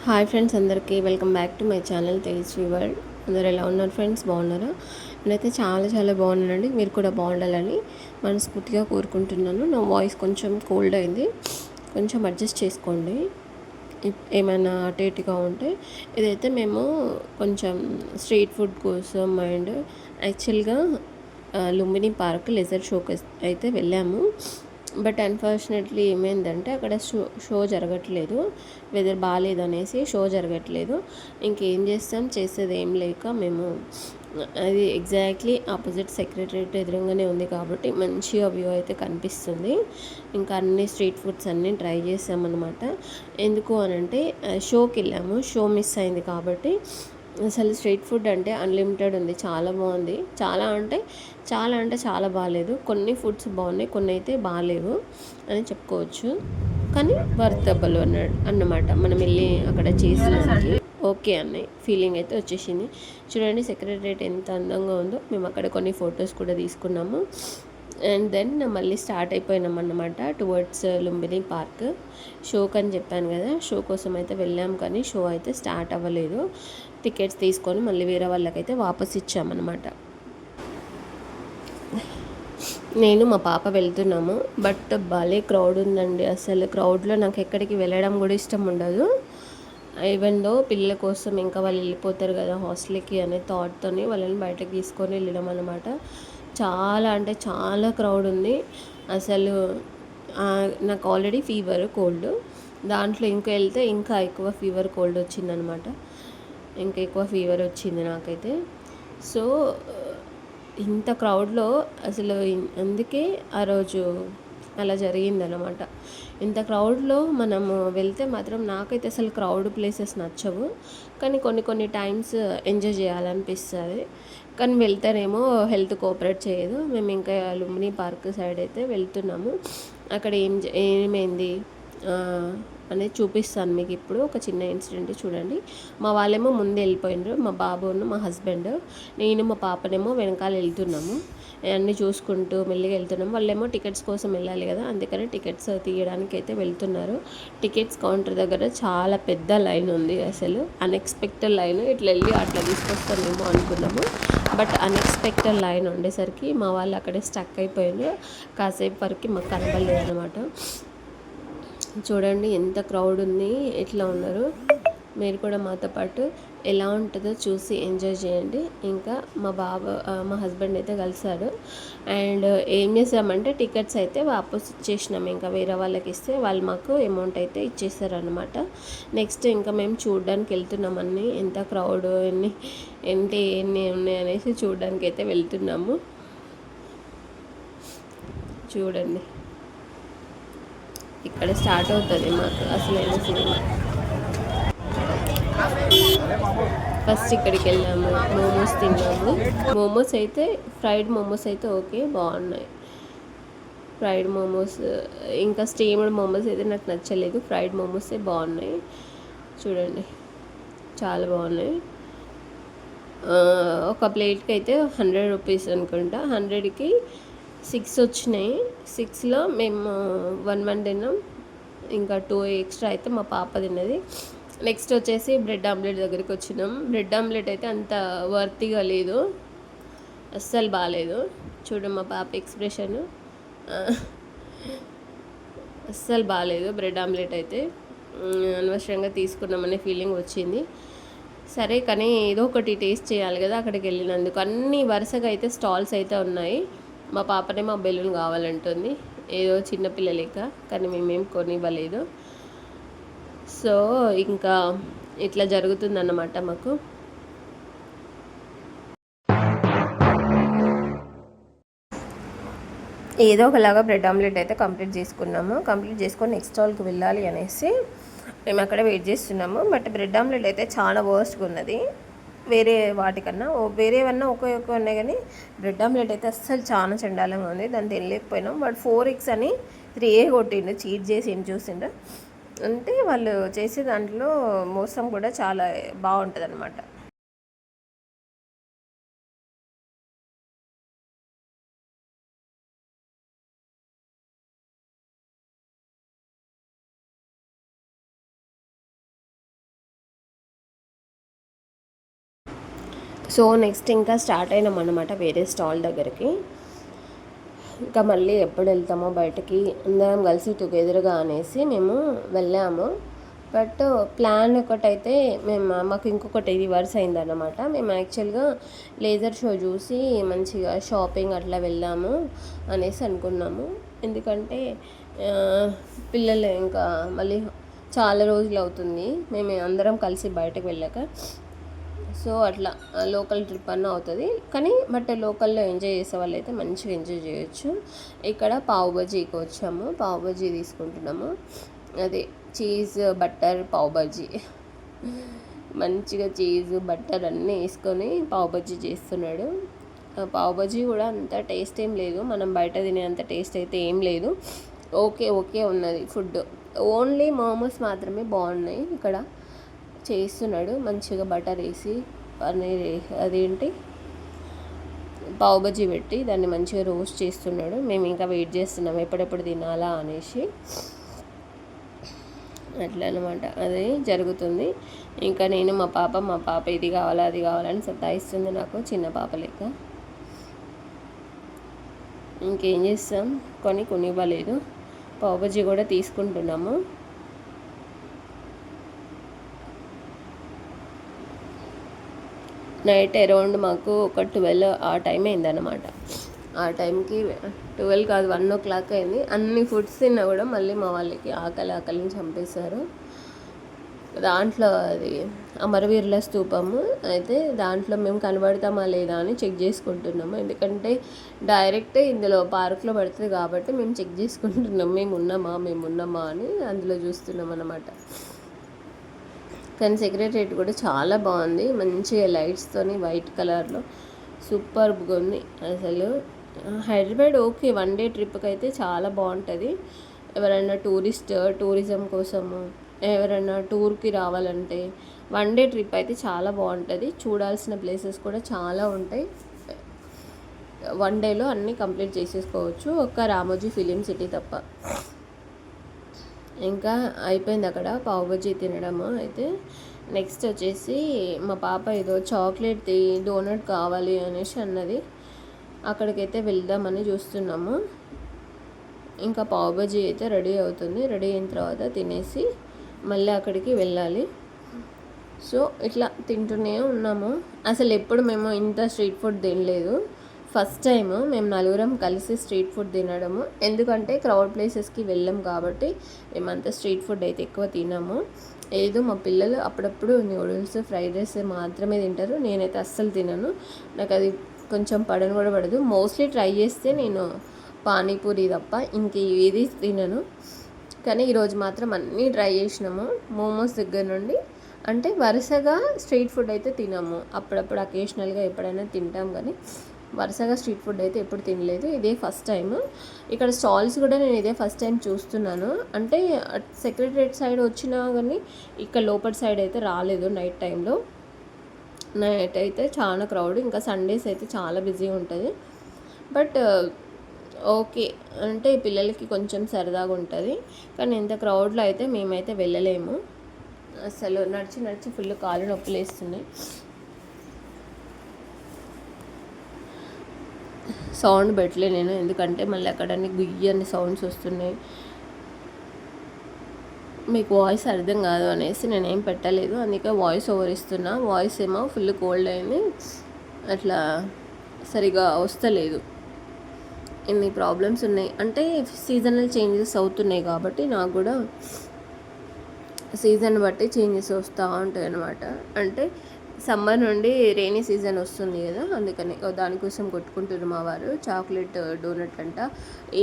Hi friends, అందరికీ welcome back to my channel Tejaswi world. అందరు ఎలా ఉన్నారు ఫ్రెండ్స్? బాగున్నారా? నేనైతే చాలా చాలా బాగున్నానండి. మీరు కూడా బాగుండాలని మనస్ఫూర్తిగా కోరుకుంటున్నాను. నా వాయిస్ కొంచెం కోల్డ్ అయింది, కొంచెం అడ్జస్ట్ చేసుకోండి. ఏమైనా అటు ఇటుగా ఉంటే. ఇదైతే మేము కొంచెం స్ట్రీట్ ఫుడ్ కోసం అండ్ యాక్చువల్గా లుంబిని పార్క్ లెజర్ షోకి అయితే వెళ్ళాము. బట్ అన్ఫార్చునేట్లీ ఏమైందంటే అక్కడ షో జరగట్లేదు. వెదర్ బాగాలేదు అనేసి షో జరగట్లేదు. ఇంకేం చేస్తాం, చేసేది ఏం లేక మేము అది ఎగ్జాక్ట్లీ ఆపోజిట్ సెక్రటరేట్ ఎదురుగానే ఉంది కాబట్టి మంచిగా వ్యూ అయితే కనిపిస్తుంది. ఇంకా అన్ని స్ట్రీట్ ఫుడ్స్ అన్నీ ట్రై చేసామన్నమాట. ఎందుకు అనంటే షోకి వెళ్ళాము, షో మిస్ అయింది కాబట్టి. అసలు స్ట్రీట్ ఫుడ్ అంటే అన్లిమిటెడ్ ఉంది, చాలా బాగుంది. చాలా బాగాలేదు. కొన్ని ఫుడ్స్ బాగున్నాయి, కొన్ని అయితే బాగాలేవు అని చెప్పుకోవచ్చు. కానీ వర్తబుల్ అన్నమాట. మనం వెళ్ళి అక్కడ చేసినకి ఓకే అనే ఫీలింగ్ అయితే వచ్చేసింది. చూడండి సెక్రటరేట్ ఎంత అందంగా ఉందో. మేము అక్కడ కొన్ని ఫొటోస్ కూడా తీసుకున్నాము. అండ్ దెన్ మళ్ళీ స్టార్ట్ అయిపోయినాం అన్నమాట టువర్డ్స్ లుంబిని పార్క్. షోకి అని చెప్పాను కదా, షో కోసం అయితే వెళ్ళాం కానీ షో అయితే స్టార్ట్ అవ్వలేదు. టికెట్స్ తీసుకొని మళ్ళీ వేరే వాళ్ళకైతే వాపస్ ఇచ్చామన్నమాట. నేను మా పాప వెళ్తున్నాము. బట్ భలే క్రౌడ్ ఉందండి. అసలు క్రౌడ్లో నాకు ఎక్కడికి వెళ్ళడం కూడా ఇష్టం ఉండదు. ఈవెన్ దో పిల్లల కోసం ఇంకా వాళ్ళు వెళ్ళిపోతారు కదా హాస్టల్కి అనే థాట్తోని వాళ్ళని బయటకు తీసుకొని వెళ్ళడం అనమాట. చాలా అంటే చాలా క్రౌడ్ ఉంది అసలు. నాకు ఆల్రెడీ ఫీవర్ కోల్డ్, దాంట్లో ఇంకా వెళ్తే ఇంకా ఎక్కువ ఫీవర్ కోల్డ్ వచ్చిందనమాట. ఇంకా ఎక్కువ ఫీవర్ వచ్చింది నాకైతే. సో ఇంత క్రౌడ్లో అసలు అందుకే ఆ రోజు అలా జరిగిందనమాట. ఇంత క్రౌడ్లో మనము వెళ్తే మాత్రం నాకైతే అసలు క్రౌడ్ ప్లేసెస్ నచ్చవు. కానీ కొన్ని టైమ్స్ ఎంజాయ్ చేయాలనిపిస్తుంది. కానీ వెళ్తేనేమో హెల్త్ కోఆపరేట్ చేయదు. మేము ఇంకా లుంబిని పార్క్ సైడ్ అయితే వెళ్తున్నాము. అక్కడ ఏమైంది అనేది చూపిస్తాను మీకు. ఇప్పుడు ఒక చిన్న ఇన్సిడెంట్ చూడండి. మా వాళ్ళేమో ముందు వెళ్ళిపోయినారు, మా బాబును మా హస్బెండ్, నేను మా పాపనేమో వెనకాల వెళ్తున్నాము. అన్నీ చూసుకుంటూ మెల్లిగా వెళ్తున్నాము. వాళ్ళేమో టికెట్స్ కోసం వెళ్ళాలి కదా, అందుకని టికెట్స్ తీయడానికి అయితే వెళ్తున్నారు. టికెట్స్ కౌంటర్ దగ్గర చాలా పెద్ద లైన్ ఉంది. అసలు అన్ఎక్స్పెక్టెడ్ లైన్. ఇట్లా వెళ్ళి అట్లా తీసుకొస్తామేమో అనుకున్నాము. బట్ అన్ఎక్స్పెక్టెడ్ లైన్ ఉండేసరికి మా వాళ్ళు అక్కడే స్టక్ అయిపోయారు. కాసేపు వరకు మాకు కనబడలేదు అనమాట. చూడండి ఎంత క్రౌడ్ ఉంది, ఎట్లా ఉన్నారు. మీరు కూడా మాతో పాటు ఎలా ఉంటుందో చూసి ఎంజాయ్ చేయండి. ఇంకా మా హస్బెండ్ అయితే కలిశాడు. అండ్ ఏం చేసామంటే టికెట్స్ అయితే వాపస్ ఇచ్చేసినాం. ఇంకా వేరే వాళ్ళకి ఇస్తే వాళ్ళు మాకు అమౌంట్ అయితే ఇచ్చేసారనమాట. నెక్స్ట్ ఇంకా మేము చూడడానికి వెళ్తున్నాం. అన్నీ ఎంత క్రౌడ్ ఎన్ని ఉన్నాయి అనేసి చూడడానికి అయితే వెళ్తున్నాము. చూడండి ఇక్కడ స్టార్ట్ అవుతుంది మాకు అసలైన సినిమా. ఫస్ట్ ఇక్కడికి వెళ్ళాము, మోమోస్ తిన్నాము. మోమోస్ అయితే ఫ్రైడ్ మోమోస్ అయితే ఓకే, బాగున్నాయి. ఫ్రైడ్ మోమోస్ ఇంకా స్టీమ్డ్ మోమోస్ అయితే నాకు నచ్చలేదు. ఫ్రైడ్ మోమోసే బాగున్నాయి. చూడండి చాలా బాగున్నాయి. ఒక ప్లేట్కి అయితే 100 రూపీస్ అనుకుంటా. 100కి 6 వచ్చినాయి. 6లో మేము 1 తిన్నాం. ఇంకా 2 ఎక్స్ట్రా అయితే మా పాప తిన్నది. నెక్స్ట్ వచ్చేసి బ్రెడ్ ఆమ్లెట్ దగ్గరికి వచ్చినాం. బ్రెడ్ ఆమ్లెట్ అయితే అంత వర్తిగా లేదు, అస్సలు బాగాలేదు. చూడండి మా పాప ఎక్స్ప్రెషన్, అస్సలు బాగాలేదు బ్రెడ్ ఆమ్లెట్ అయితే. అనవసరంగా తీసుకున్నామనే ఫీలింగ్ వచ్చింది. సరే కానీ ఏదో ఒకటి టేస్ట్ చేయాలి కదా అక్కడికి వెళ్ళినందుకు. అన్ని వరుసగా అయితే స్టాల్స్ అయితే ఉన్నాయి. మా పాపనే మా బెలూన్ కావాలంటుంది, ఏదో చిన్నపిల్ల లెక్క. కానీ మేమేం కొనివ్వలేదు. సో ఇంకా ఇట్లా జరుగుతుందన్నమాట మాకు. ఏదో ఒకలాగా బ్రెడ్ ఆమ్లెట్ అయితే కంప్లీట్ చేసుకున్నాము. కంప్లీట్ చేసుకొని నెక్స్ట్ స్టాల్కి వెళ్ళాలి అనేసి మేము అక్కడ వెయిట్ చేస్తున్నాము. బట్ బ్రెడ్ ఆమ్లెట్ అయితే చాలా వర్స్ట్గా ఉన్నది వేరే వాటికన్నా. వేరేవన్నా ఒకే ఉన్నాయి కానీ బ్రెడ్ ఆమ్లెట్ అయితే అస్సలు చాలా చండాలంగా ఉంది. దాన్ని తినలేకపోయినాం. బట్ 4 eggs అని 3 కొట్టిండు, చీట్ చేసి ఏం చూసిండు అంటే. వాళ్ళు చేసే దాంట్లో మోసం కూడా చాలా బాగుంటుంది అనమాట. సో నెక్స్ట్ ఇంకా స్టార్ట్ అయినాం అనమాట వేరే స్టాల్ దగ్గరికి. ఇంకా మళ్ళీ ఎప్పుడు వెళ్తామో బయటకి అందరం కలిసి టుగెదర్గా అనేసి మేము వెళ్ళాము. బట్ ప్లాన్ ఒకటైతే మాకు ఇంకొకటి రివర్స్ అయిందన్నమాట. మేము యాక్చువల్గా లేజర్ షో చూసి మంచిగా షాపింగ్ అట్లా వెళ్దాము అనేసి అనుకున్నాము. ఎందుకంటే పిల్లలు ఇంకా మళ్ళీ చాలా రోజులు అవుతుంది మేము అందరం కలిసి బయటకు వెళ్ళాక. సో అట్లా లోకల్ ట్రిప్ అన్న అవుతుంది కానీ బట్ లోకల్లో ఎంజాయ్ చేసే వాళ్ళు అయితే మంచిగా ఎంజాయ్ చేయొచ్చు. ఇక్కడ పావ్ బజీకి వచ్చాము, పావ్ బజీ తీసుకుంటున్నాము. అదే చీజ్ బటర్ పావ్ బజీ, మంచిగా చీజ్ బటర్ అన్నీ వేసుకొని పావ్ బజీ చేస్తున్నాడు. పావ్ బజీ కూడా అంత టేస్ట్ ఏం లేదు, మనం బయట తినేంత టేస్ట్ అయితే ఏం లేదు. ఓకే ఓకే ఉన్నది ఫుడ్, ఓన్లీ మోమోస్ మాత్రమే బాగున్నాయి. ఇక్కడ చేస్తున్నాడు మంచిగా బటర్ వేసి పన్నీర్ అదేంటి పావ్ బజీ పెట్టి దాన్ని మంచిగా రోస్ట్ చేస్తున్నాడు. మేము ఇంకా వెయిట్ చేస్తున్నాం ఎప్పుడెప్పుడు తినాలా అనేసి. అట్లా అనమాట అది జరుగుతుంది. ఇంకా నేను మా పాప ఇది కావాలా అది కావాలని సతాయిస్తుంది నాకు, చిన్న పాప లెక్క. ఇంకేం చేస్తాం, కొనివ్వలేదు. పావ్ బజీ కూడా తీసుకుంటున్నాము. నైట్ అరౌండ్ మాకు ఒక 12 ఆ టైం అయిందన్నమాట. ఆ టైంకి 12 కాదు 1 o'clock అయింది. అన్ని ఫుడ్స్ తిన్నా కూడా మళ్ళీ మా వాళ్ళకి ఆకలిని చంపేశారు. దాంట్లో అది అమరవీరుల స్తూపము అయితే దాంట్లో మేము కనబడతామా లేదా అని చెక్ చేసుకుంటున్నాము. ఎందుకంటే డైరెక్ట్ ఇందులో పార్క్లో పడుతుంది కాబట్టి మేము చెక్ చేసుకుంటున్నాం మేము ఉన్నామా అని అందులో చూస్తున్నాం అన్నమాట. కానీ సెక్రటరేట్ కూడా చాలా బాగుంది, మంచిగా లైట్స్తోని వైట్ కలర్లో సూపర్గా ఉంది అసలు. హైదరాబాద్ ఓకే 1 day ట్రిప్కి అయితే చాలా బాగుంటుంది. ఎవరైనా టూరిజం కోసము ఎవరైనా టూర్కి రావాలంటే 1 day ట్రిప్ అయితే చాలా బాగుంటుంది. చూడాల్సిన ప్లేసెస్ కూడా చాలా ఉంటాయి. 1 dayలో అన్నీ కంప్లీట్ చేసేసుకోవచ్చు, ఒక్క రామోజీ ఫిలిం సిటీ తప్ప. ఇంకా అయిపోయింది అక్కడ పావ్ బజీ తినడము. అయితే నెక్స్ట్ వచ్చేసి మా పాప ఏదో చాక్లెట్ డోనట్ కావాలి అనేసి అన్నది. అక్కడికైతే వెళ్దామని చూస్తున్నాము. ఇంకా పావ్ బజీ అయితే రెడీ అవుతుంది, రెడీ అయిన తర్వాత తినేసి మళ్ళీ అక్కడికి వెళ్ళాలి. సో ఇట్లా తింటూనే ఉన్నాము. అసలు ఎప్పుడు మేము ఇంత స్ట్రీట్ ఫుడ్ తినలేదు, ఫస్ట్ టైం మేము నలుగురం కలిసి స్ట్రీట్ ఫుడ్ తినడము. ఎందుకంటే క్రౌడ్ ప్లేసెస్కి వెళ్ళాం కాబట్టి మేమంతా స్ట్రీట్ ఫుడ్ అయితే ఎక్కువ తినము. ఏదో మా పిల్లలు అప్పుడప్పుడు న్యూడిల్స్ ఫ్రైడ్ రైస్ మాత్రమే తింటారు, నేనైతే అస్సలు తినను. నాకు అది కొంచెం పడను కూడా పడదు. మోస్ట్లీ ట్రై చేస్తే నేను పానీపూరి తప్ప ఇంక ఏది తినను. కానీ ఈరోజు మాత్రం అన్నీ ట్రై చేసినాము, మోమోస్ దగ్గర నుండి. అంటే వరుసగా స్ట్రీట్ ఫుడ్ అయితే తినము, అప్పుడప్పుడు అకేషనల్గా ఎప్పుడైనా తింటాం, కానీ వరుసగా స్ట్రీట్ ఫుడ్ అయితే ఎప్పుడు తినలేదు. ఇదే ఫస్ట్ టైం. ఇక్కడ స్టాల్స్ కూడా నేను ఇదే ఫస్ట్ టైం చూస్తున్నాను. అంటే సెక్రటరేట్ సైడ్ వచ్చినా కానీ ఇక్కడ లోపల సైడ్ అయితే రాలేదు. నైట్ అయితే చాలా క్రౌడ్, ఇంకా సండేస్ అయితే చాలా బిజీ ఉంటుంది. బట్ ఓకే అంటే పిల్లలకి కొంచెం సరదాగా ఉంటుంది. కానీ ఇంత క్రౌడ్లో అయితే మేమైతే వెళ్ళలేము. అసలు నడిచి ఫుల్ కాళ్ళు నొప్పులు వేస్తున్నాయి. సౌండ్ పెట్టలే నేను, ఎందుకంటే మళ్ళీ అక్కడ గుయ్యని సౌండ్స్ వస్తున్నాయి, మీకు వాయిస్ అర్థం కాదు అనేసి నేనేం పెట్టలేదు. అందుకే వాయిస్ ఓవర్ ఇస్తున్నా. వాయిస్ ఏమో ఫుల్ కోల్డ్ అయింది, అట్లా సరిగా వస్తలేదు. ఇన్ని ప్రాబ్లమ్స్ ఉన్నాయి. అంటే సీజనల్ చేంజెస్ అవుతున్నాయి కాబట్టి నాకు కూడా సీజన్ బట్టి చేంజెస్ వస్తూ ఉంటాయి అన్నమాట. అంటే సమ్మర్ నుండి రెయినీ సీజన్ వస్తుంది కదా, అందుకని దానికోసం కొట్టుకుంటారు మా వారు. చాక్లెట్ డోనట్ అంట,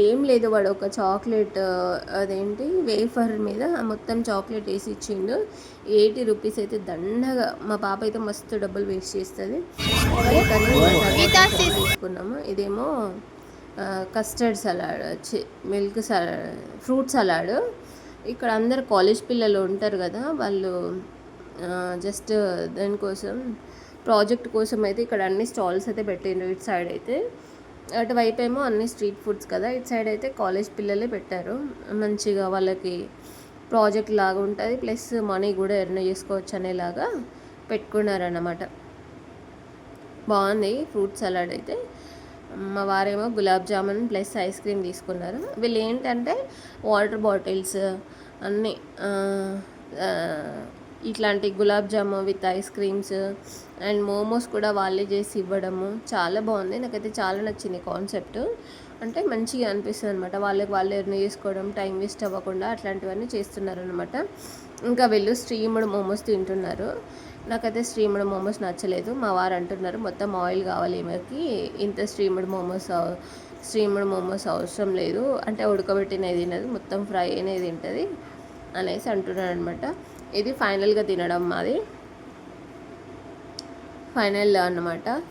ఏం లేదు వాడు ఒక చాక్లెట్ అదేంటి వేఫర్ మీద మొత్తం చాక్లెట్ వేసి ఇచ్చిండు. 80 rupees అయితే దండగా. మా పాప అయితే మస్తు డబ్బులు వేస్ట్ చేస్తుంది. తీసుకున్నాము. ఇదేమో custard salad, milk salad, fruit salad. ఇక్కడ అందరు కాలేజ్ పిల్లలు ఉంటారు కదా, వాళ్ళు జస్ట్ దానికోసం ప్రాజెక్ట్ కోసం అయితే ఇక్కడ అన్ని స్టాల్స్ అయితే పెట్టిండ్రు. ఇటు సైడ్ అయితే, అటువైపు ఏమో అన్ని స్ట్రీట్ ఫుడ్స్ కదా, ఇటు సైడ్ అయితే కాలేజ్ పిల్లలే పెట్టారు. మంచిగా వాళ్ళకి ప్రాజెక్ట్ లాగా ఉంటుంది, ప్లస్ మనీ కూడా ఎర్న్ చేసుకోవచ్చు అనేలాగా పెట్టుకున్నారన్నమాట. బాగుంది ఫ్రూట్ సలాడ్ అయితే. మా వారేమో gulab jamun plus ice cream తీసుకున్నారు. వీళ్ళు ఏంటంటే వాటర్ బాటిల్స్ అన్నీ ఇట్లాంటి gulab jamun with ice creams and momos కూడా వాళ్ళే చేసి ఇవ్వడము చాలా బాగుంది. నాకైతే చాలా నచ్చింది కాన్సెప్ట్. అంటే మంచిగా అనిపిస్తుంది అనమాట. వాళ్ళు ఎర్న్ చేసుకోవడం, టైం వేస్ట్ అవ్వకుండా అట్లాంటివన్నీ చేస్తున్నారు అనమాట. ఇంకా వీళ్ళు స్ట్రీమ్డ్ మోమోస్ తింటున్నారు. నాకైతే స్ట్రీమ్డ్ మోమోస్ నచ్చలేదు. మా వారు అంటున్నారు మొత్తం ఆయిల్ కావాలి ఈమెకి, ఇంత స్ట్రీమ్డ్ మోమోస్ అవసరం లేదు, అంటే ఉడకబెట్టినది తినదు, మొత్తం ఫ్రై అనేది తింటుంది అనేసి అంటున్నాడు అనమాట. ఇది ఫైనల్గా తినడం మాది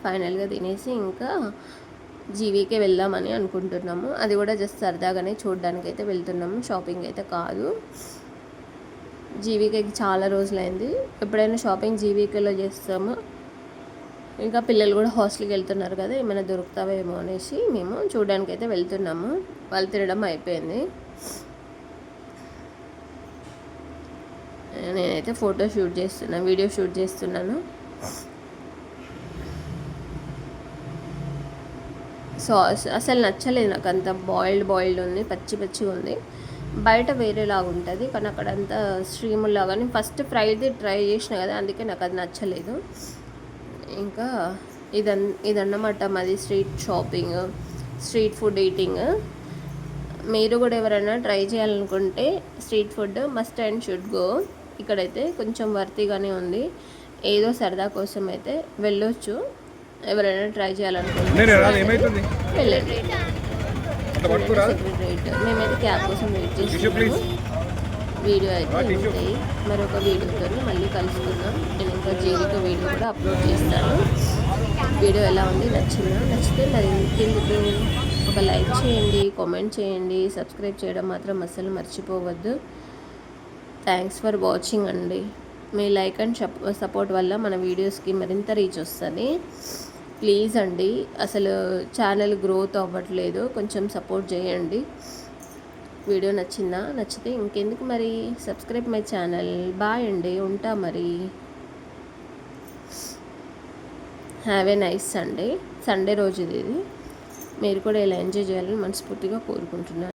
ఫైనల్గా తినేసి ఇంకా జీవీకే వెళ్దామని అనుకుంటున్నాము. అది కూడా జస్ట్ సరదాగానే చూడడానికి అయితే వెళ్తున్నాము, షాపింగ్ అయితే కాదు. జీవీకేకి చాలా రోజులైంది, ఎప్పుడైనా షాపింగ్ జీవీకేలో చేస్తాము. ఇంకా పిల్లలు కూడా హాస్టల్కి వెళ్తున్నారు కదా, ఏమైనా దొరుకుతావేమో అనేసి మేము చూడడానికి అయితే వెళ్తున్నాము. వాళ్ళు తినడం అయిపోయింది. నేనైతే వీడియో షూట్ చేస్తున్నాను. సాస్ అసలు నచ్చలేదు నాకు, అంత బాయిల్డ్ ఉంది, పచ్చిగా ఉంది. బయట వేరేలాగా ఉంటుంది కానీ అక్కడంతా స్ట్రీములాగా. నేను ఫస్ట్ ఫ్రైది ట్రై చేసిన కదా, అందుకే నాకు అది నచ్చలేదు. ఇంకా ఇదన్నమాట మాది స్ట్రీట్ ఫుడ్ ఈటింగ్. మీరు కూడా ఎవరైనా ట్రై చేయాలనుకుంటే street food must and should go. ఇక్కడైతే కొంచెం వర్తీగానే ఉంది, ఏదో సరదా కోసం అయితే వెళ్ళొచ్చు. ఎవరైనా ట్రై చేయాలనుకుంటే వెళ్ళండి. మేమైతే క్యాబ్ కోసం వెయిట్ చేస్తున్నాము. వీడియో అయితే ఉంటాయి, మరొక వీడియోతో మళ్ళీ కలుసుకుందాం. నేను ఇంకా జీవిక వీడియో కూడా అప్లోడ్ చేస్తాను. వీడియో ఎలా ఉంది, నచ్చితే మరి ఇంకెందుకు ఒక లైక్ చేయండి, కామెంట్ చేయండి, సబ్స్క్రైబ్ చేయడం మాత్రం అస్సలు మర్చిపోవద్దు. థ్యాంక్స్ ఫర్ వాచింగ్ అండి. మీ లైక్ అండ్ సపోర్ట్ వల్ల మన వీడియోస్కి మరింత రీచ్ వస్తుంది. ప్లీజ్ అండి, అసలు ఛానల్ గ్రోత్ అవ్వట్లేదు, కొంచెం సపోర్ట్ చేయండి. వీడియో నచ్చితే ఇంకెందుకు మరి, సబ్స్క్రైబ్ మై ఛానల్. బాయ్ అండి, ఉంటా మరి. హ్యావ్ ఏ నైస్ సండే రోజు ఇది. మీరు కూడా ఇలా ఎంజాయ్ చేయాలని మనస్ఫూర్తిగా కోరుకుంటున్నాను.